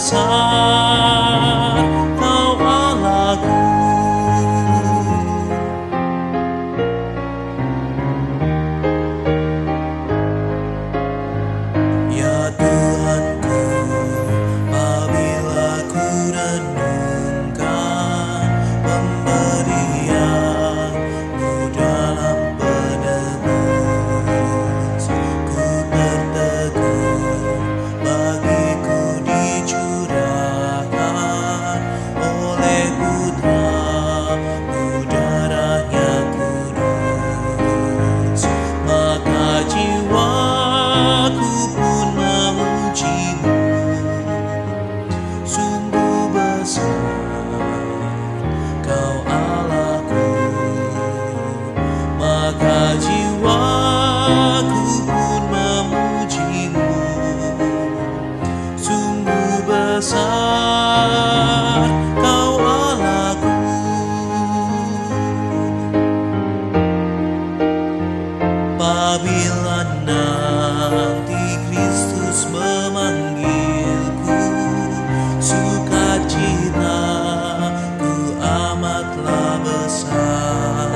besar, Kau Allahku. Ya Tuhanku, apabila ku renungkan pemberian-Mu dalam penebus, ku tertegun bagiku dicurahkan oleh Putra-Mu darahnya kudus. Maka jiwaku pun memuji-Mu, sungguh besar Kau Allahku. Maka jiwaku pun memuji-Mu, sungguh besar Kau Allahku. Apabila nanti Kristus memanggilku, sukacitaku amatlah besar,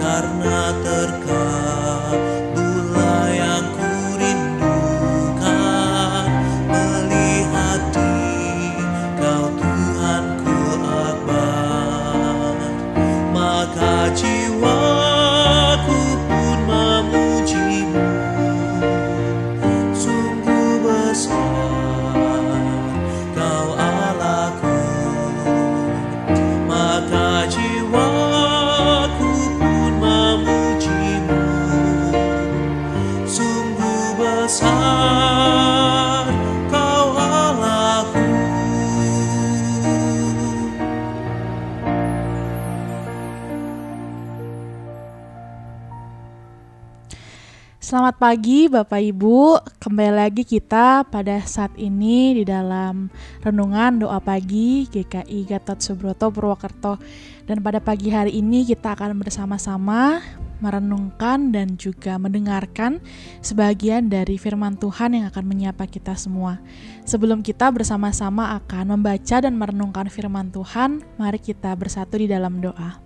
karena terkabullah yang ku rindukan, melihat Kau Tuhanku akbar. Maka jiwaku pun memuji-Mu, sungguh besar Kau Allahku. Maka jiwaku pun memuji-Mu, sungguh besar Kau Allahku. Selamat pagi Bapak Ibu, kembali lagi kita pada saat ini di dalam renungan doa pagi GKI Gatot Subroto Purwokerto. Dan pada pagi hari ini kita akan bersama-sama merenungkan dan juga mendengarkan sebagian dari firman Tuhan yang akan menyapa kita semua. Sebelum kita bersama-sama akan membaca dan merenungkan firman Tuhan, mari kita bersatu di dalam doa.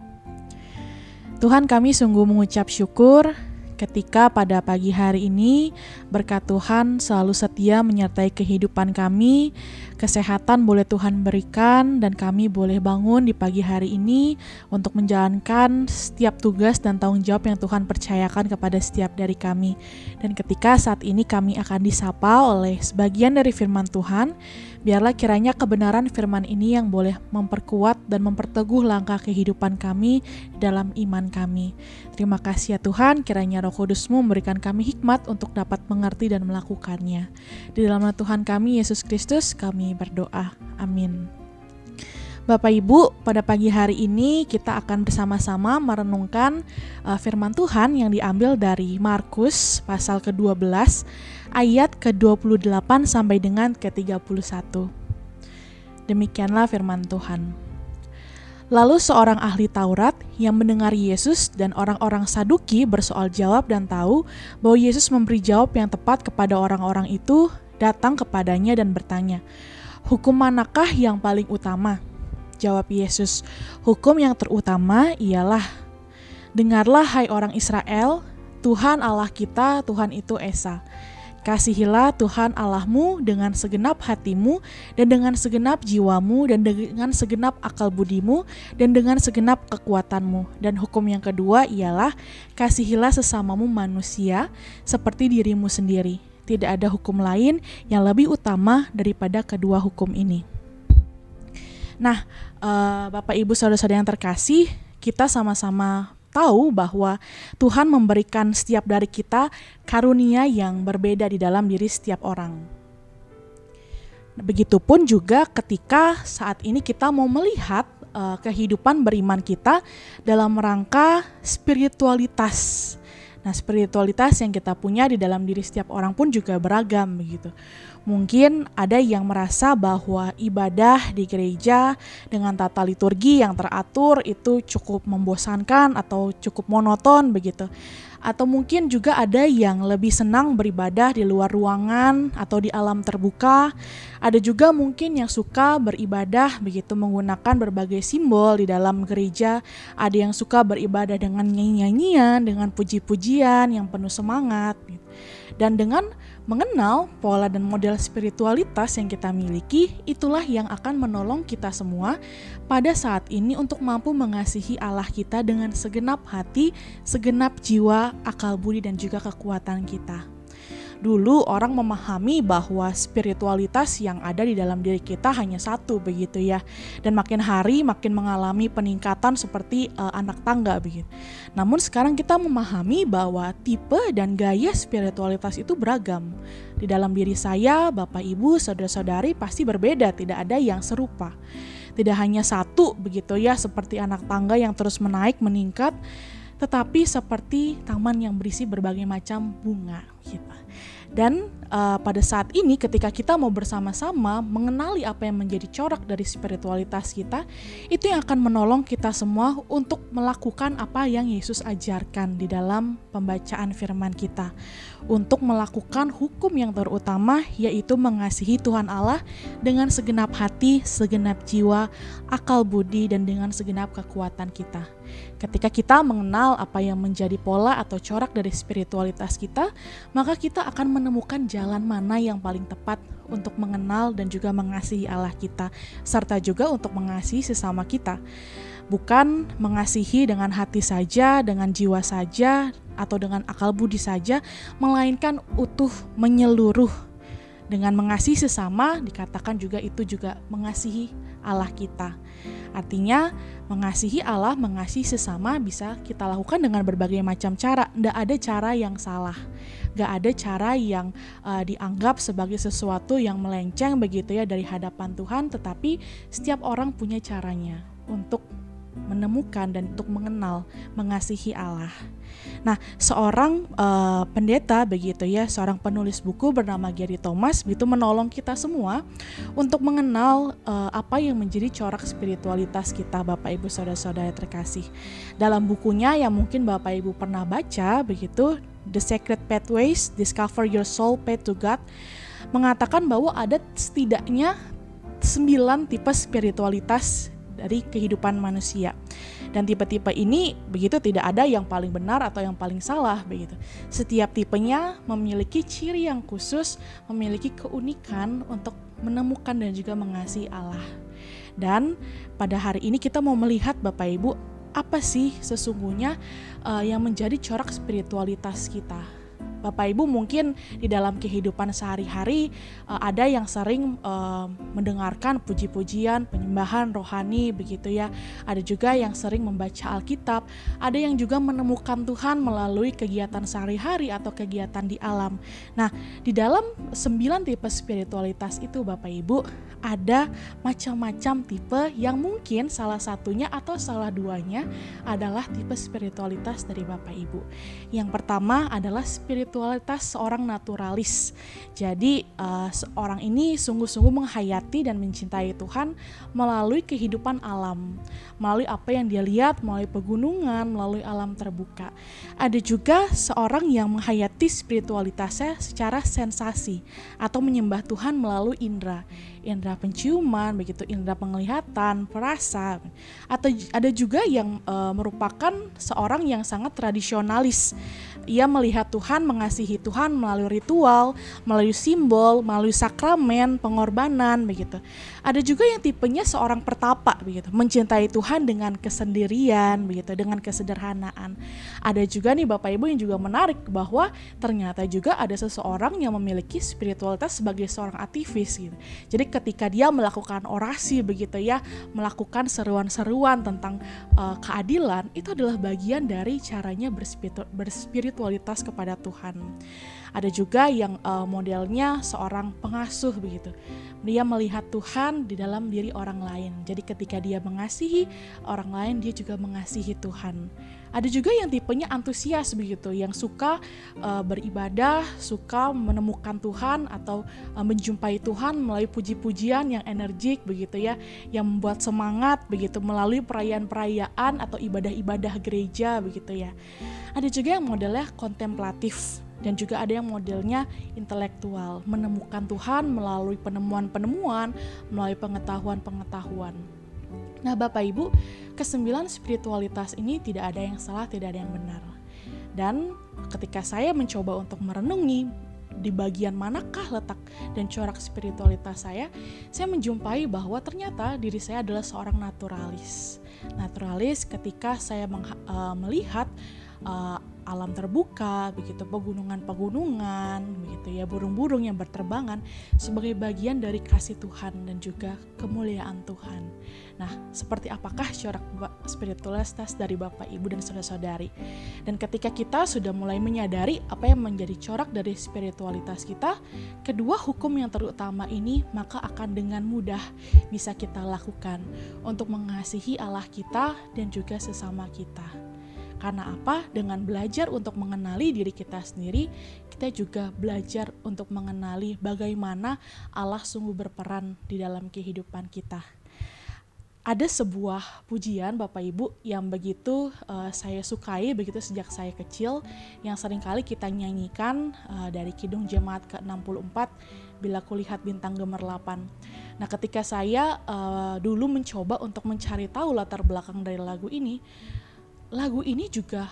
Tuhan, kami sungguh mengucap syukur ketika pada pagi hari ini berkat Tuhan selalu setia menyertai kehidupan kami, kesehatan boleh Tuhan berikan dan kami boleh bangun di pagi hari ini untuk menjalankan setiap tugas dan tanggung jawab yang Tuhan percayakan kepada setiap dari kami. Dan ketika saat ini kami akan disapa oleh sebagian dari firman Tuhan, biarlah kiranya kebenaran firman ini yang boleh memperkuat dan memperteguh langkah kehidupan kami dalam iman kami. Terima kasih ya Tuhan, kiranya Roh Kudus-Mu memberikan kami hikmat untuk dapat mengerti dan melakukannya. Di dalam nama Tuhan kami, Yesus Kristus, kami berdoa. Amin. Bapak Ibu, pada pagi hari ini kita akan bersama-sama merenungkan firman Tuhan yang diambil dari Markus pasal ke-12 ayat ke-28 sampai dengan ke-31. Demikianlah firman Tuhan. Lalu seorang ahli Taurat yang mendengar Yesus dan orang-orang Saduki bersoal jawab dan tahu bahwa Yesus memberi jawab yang tepat kepada orang-orang itu, datang kepadanya dan bertanya, "Hukum manakah yang paling utama?" Jawab Yesus, "Hukum yang terutama ialah, dengarlah hai orang Israel, Tuhan Allah kita, Tuhan itu Esa. Kasihilah Tuhan Allahmu dengan segenap hatimu, dan dengan segenap jiwamu, dan dengan segenap akal budimu, dan dengan segenap kekuatanmu. Dan hukum yang kedua ialah, kasihilah sesamamu manusia seperti dirimu sendiri. Tidak ada hukum lain yang lebih utama daripada kedua hukum ini." Nah, Bapak Ibu Saudara-saudara yang terkasih, kita sama-sama tahu bahwa Tuhan memberikan setiap dari kita karunia yang berbeda di dalam diri setiap orang. Begitupun juga ketika saat ini kita mau melihat kehidupan beriman kita dalam rangka spiritualitas. Nah, spiritualitas yang kita punya di dalam diri setiap orang pun juga beragam begitu. Mungkin ada yang merasa bahwa ibadah di gereja dengan tata liturgi yang teratur itu cukup membosankan atau cukup monoton begitu. Atau mungkin juga ada yang lebih senang beribadah di luar ruangan atau di alam terbuka. Ada juga mungkin yang suka beribadah begitu menggunakan berbagai simbol di dalam gereja. Ada yang suka beribadah dengan nyanyian, dengan puji-pujian yang penuh semangat. Dan dengan mengenal pola dan model spiritualitas yang kita miliki, itulah yang akan menolong kita semua pada saat ini untuk mampu mengasihi Allah kita dengan segenap hati, segenap jiwa, akal budi, dan juga kekuatan kita. Dulu orang memahami bahwa spiritualitas yang ada di dalam diri kita hanya satu begitu ya. Dan makin hari makin mengalami peningkatan seperti anak tangga begitu. Namun sekarang kita memahami bahwa tipe dan gaya spiritualitas itu beragam. Di dalam diri saya, Bapak Ibu, saudara-saudari pasti berbeda, tidak ada yang serupa. Tidak hanya satu begitu ya, seperti anak tangga yang terus menaik meningkat, tetapi seperti taman yang berisi berbagai macam bunga gitu. Dan pada saat ini ketika kita mau bersama-sama mengenali apa yang menjadi corak dari spiritualitas kita, itu yang akan menolong kita semua untuk melakukan apa yang Yesus ajarkan di dalam pembacaan firman kita. Untuk melakukan hukum yang terutama, yaitu mengasihi Tuhan Allah dengan segenap hati, segenap jiwa, akal budi, dan dengan segenap kekuatan kita. Ketika kita mengenal apa yang menjadi pola atau corak dari spiritualitas kita, maka kita akan menemukan jalan mana yang paling tepat untuk mengenal dan juga mengasihi Allah kita, serta juga untuk mengasihi sesama kita. Bukan mengasihi dengan hati saja, dengan jiwa saja, atau dengan akal budi saja, melainkan utuh, menyeluruh. Dengan mengasihi sesama, dikatakan juga itu juga mengasihi Allah kita. Artinya mengasihi Allah, mengasihi sesama bisa kita lakukan dengan berbagai macam cara. Tidak ada cara yang salah, gak ada cara yang dianggap sebagai sesuatu yang melenceng begitu ya dari hadapan Tuhan. Tetapi setiap orang punya caranya untuk menemukan dan untuk mengenal, mengasihi Allah. Nah, seorang pendeta begitu ya, seorang penulis buku bernama Gary Thomas itu menolong kita semua untuk mengenal apa yang menjadi corak spiritualitas kita, Bapak Ibu saudara-saudara terkasih. Dalam bukunya yang mungkin Bapak Ibu pernah baca begitu, The Sacred Pathways, Discover Your Soul Path to God, mengatakan bahwa ada setidaknya 9 tipe spiritualitas dari kehidupan manusia. Dan tipe-tipe ini begitu tidak ada yang paling benar atau yang paling salah begitu. Setiap tipenya memiliki ciri yang khusus, memiliki keunikan untuk menemukan dan juga mengasihi Allah. Dan pada hari ini kita mau melihat Bapak Ibu, apa sih sesungguhnya yang menjadi corak spiritualitas kita. Bapak Ibu mungkin di dalam kehidupan sehari-hari ada yang sering mendengarkan puji-pujian, penyembahan rohani begitu ya. Ada juga yang sering membaca Alkitab, ada yang juga menemukan Tuhan melalui kegiatan sehari-hari atau kegiatan di alam. Nah, di dalam 9 tipe spiritualitas itu Bapak Ibu, ada macam-macam tipe yang mungkin salah satunya atau salah duanya adalah tipe spiritualitas dari Bapak Ibu. Yang pertama adalah spiritualitas seorang naturalis. Jadi seorang ini sungguh-sungguh menghayati dan mencintai Tuhan melalui kehidupan alam, melalui apa yang dia lihat, melalui pegunungan, melalui alam terbuka. Ada juga seorang yang menghayati spiritualitasnya secara sensasi atau menyembah Tuhan melalui indera penciuman, begitu indera penglihatan, perasa. Atau ada juga yang merupakan seorang yang sangat tradisionalis. Ia melihat Tuhan, mengasihi Tuhan melalui ritual, melalui simbol, melalui sakramen, pengorbanan, begitu. Ada juga yang tipenya seorang pertapa, begitu, mencintai Tuhan dengan kesendirian, begitu, dengan kesederhanaan. Ada juga nih Bapak Ibu yang juga menarik bahwa ternyata juga ada seseorang yang memiliki spiritualitas sebagai seorang aktivis, gitu. Jadi ketika dia melakukan orasi, begitu ya, melakukan seruan-seruan tentang keadilan, itu adalah bagian dari caranya berspiritualitas kepada Tuhan. Ada juga yang modelnya seorang pengasuh begitu. Dia melihat Tuhan di dalam diri orang lain. Jadi ketika dia mengasihi orang lain, dia juga mengasihi Tuhan. Ada juga yang tipenya antusias begitu, yang suka beribadah, suka menemukan Tuhan atau menjumpai Tuhan melalui puji-pujian yang energik begitu ya, yang membuat semangat begitu melalui perayaan-perayaan atau ibadah-ibadah gereja begitu ya. Ada juga yang modelnya kontemplatif dan juga ada yang modelnya intelektual, menemukan Tuhan melalui penemuan-penemuan, melalui pengetahuan-pengetahuan. Nah Bapak Ibu, kesembilan spiritualitas ini tidak ada yang salah, tidak ada yang benar. Dan ketika saya mencoba untuk merenungi di bagian manakah letak dan corak spiritualitas saya menjumpai bahwa ternyata diri saya adalah seorang naturalis. Naturalis ketika saya melihat alam terbuka, begitu pegunungan-pegunungan, begitu ya, burung-burung yang berterbangan sebagai bagian dari kasih Tuhan dan juga kemuliaan Tuhan. Nah, seperti apakah corak spiritualitas dari Bapak, Ibu, dan saudara-saudari? Dan ketika kita sudah mulai menyadari apa yang menjadi corak dari spiritualitas kita, kedua hukum yang terutama ini maka akan dengan mudah bisa kita lakukan untuk mengasihi Allah kita dan juga sesama kita. Karena apa? Dengan belajar untuk mengenali diri kita sendiri, kita juga belajar untuk mengenali bagaimana Allah sungguh berperan di dalam kehidupan kita. Ada sebuah pujian Bapak Ibu yang begitu saya sukai begitu sejak saya kecil, yang seringkali kita nyanyikan dari Kidung Jemaat ke-64, Bila Kulihat Bintang Gemerlapan. Nah, ketika saya dulu mencoba untuk mencari tahu latar belakang dari lagu ini juga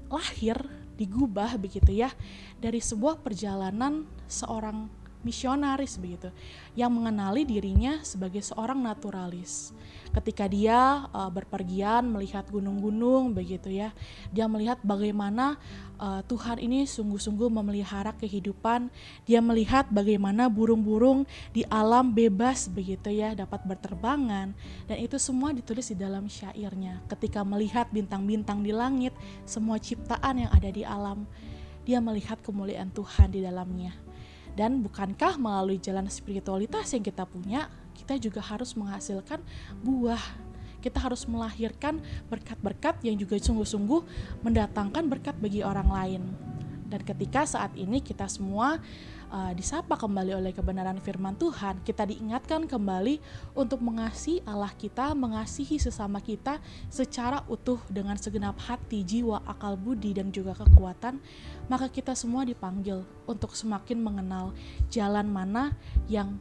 lahir, digubah begitu ya, dari sebuah perjalanan seorang misionaris begitu, yang mengenali dirinya sebagai seorang naturalis. Ketika dia berpergian melihat gunung-gunung begitu ya, dia melihat bagaimana Tuhan ini sungguh-sungguh memelihara kehidupan. Dia melihat bagaimana burung-burung di alam bebas begitu ya, dapat berterbangan, dan itu semua ditulis di dalam syairnya. Ketika melihat bintang-bintang di langit, semua ciptaan yang ada di alam, dia melihat kemuliaan Tuhan di dalamnya. Dan bukankah melalui jalan spiritualitas yang kita punya, kita juga harus menghasilkan buah. Kita harus melahirkan berkat-berkat yang juga sungguh-sungguh mendatangkan berkat bagi orang lain. Dan ketika saat ini kita semua disapa kembali oleh kebenaran firman Tuhan, kita diingatkan kembali untuk mengasihi Allah kita, mengasihi sesama kita secara utuh dengan segenap hati, jiwa, akal budi, dan juga kekuatan, maka kita semua dipanggil untuk semakin mengenal jalan mana yang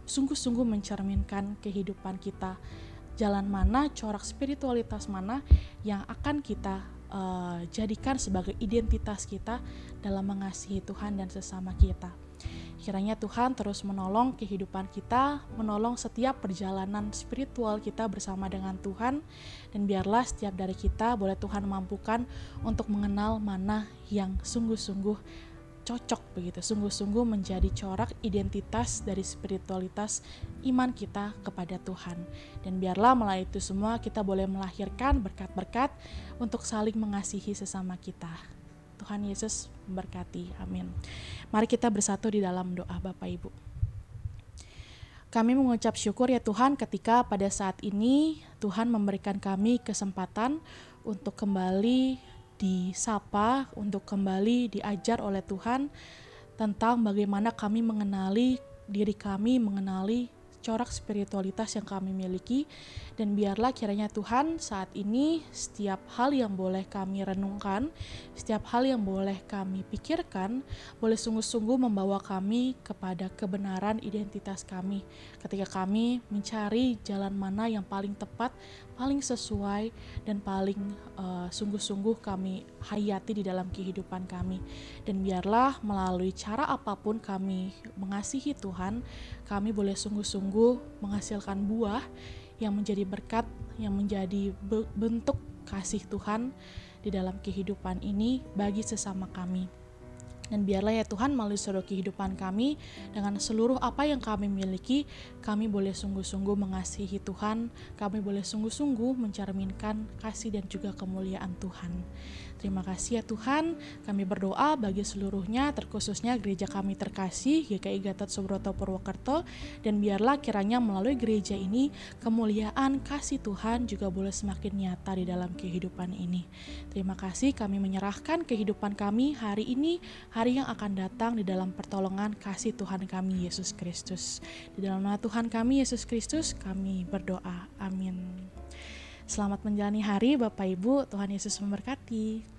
sungguh-sungguh mencerminkan kehidupan kita, jalan mana, corak spiritualitas mana yang akan kita jadikan sebagai identitas kita dalam mengasihi Tuhan dan sesama kita. Kiranya Tuhan terus menolong kehidupan kita, menolong setiap perjalanan spiritual kita bersama dengan Tuhan, dan biarlah setiap dari kita boleh Tuhan mampukan untuk mengenal mana yang sungguh-sungguh cocok begitu, sungguh-sungguh menjadi corak identitas dari spiritualitas iman kita kepada Tuhan. Dan biarlah melalui itu semua kita boleh melahirkan berkat-berkat untuk saling mengasihi sesama kita. Tuhan Yesus memberkati. Amin. Mari kita bersatu di dalam doa Bapak Ibu. Kami mengucap syukur ya Tuhan ketika pada saat ini Tuhan memberikan kami kesempatan untuk kembali disapa, untuk kembali diajar oleh Tuhan tentang bagaimana kami mengenali diri kami, mengenali corak spiritualitas yang kami miliki. Dan biarlah kiranya Tuhan saat ini setiap hal yang boleh kami renungkan, setiap hal yang boleh kami pikirkan, boleh sungguh-sungguh membawa kami kepada kebenaran identitas kami, ketika kami mencari jalan mana yang paling tepat, paling sesuai, dan paling sungguh-sungguh kami hayati di dalam kehidupan kami. Dan biarlah melalui cara apapun kami mengasihi Tuhan, kami boleh sungguh-sungguh menghasilkan buah yang menjadi berkat, yang menjadi bentuk kasih Tuhan di dalam kehidupan ini bagi sesama kami. Dan biarlah ya Tuhan melalui seluruh kehidupan kami, dengan seluruh apa yang kami miliki, kami boleh sungguh-sungguh mengasihi Tuhan, kami boleh sungguh-sungguh mencerminkan kasih dan juga kemuliaan Tuhan. Terima kasih ya Tuhan, kami berdoa bagi seluruhnya, terkhususnya gereja kami terkasih, GKI Gatot Subroto Purwokerto, dan biarlah kiranya melalui gereja ini, kemuliaan kasih Tuhan juga boleh semakin nyata di dalam kehidupan ini. Terima kasih, kami menyerahkan kehidupan kami hari ini, hari yang akan datang di dalam pertolongan kasih Tuhan kami Yesus Kristus. Di dalam nama Tuhan kami Yesus Kristus, kami berdoa. Amin. Selamat menjalani hari Bapak Ibu, Tuhan Yesus memberkati.